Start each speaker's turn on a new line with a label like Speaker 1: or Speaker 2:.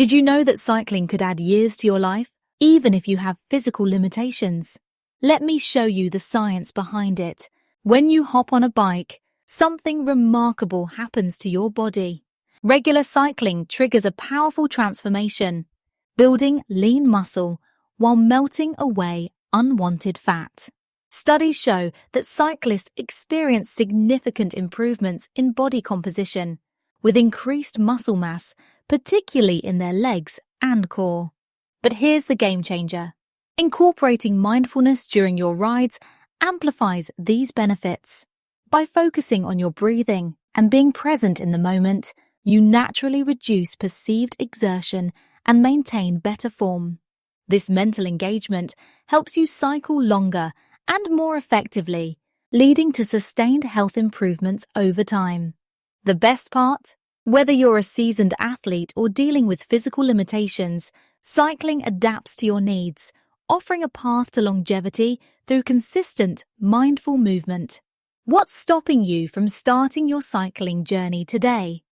Speaker 1: Did you know that cycling could add years to your life, even if you have physical limitations? Let me show you the science behind it. When you hop on a bike, something remarkable happens to your body. Regular cycling triggers a powerful transformation, building lean muscle while melting away unwanted fat. Studies show that cyclists experience significant improvements in body composition, with increased muscle mass, particularly in their legs and core. But here's the game changer. Incorporating mindfulness during your rides amplifies these benefits. By focusing on your breathing and being present in the moment, you naturally reduce perceived exertion and maintain better form. This mental engagement helps you cycle longer and more effectively, leading to sustained health improvements over time. The best part? Whether you're a seasoned athlete or dealing with physical limitations, cycling adapts to your needs, offering a path to longevity through consistent, mindful movement. What's stopping you from starting your cycling journey today?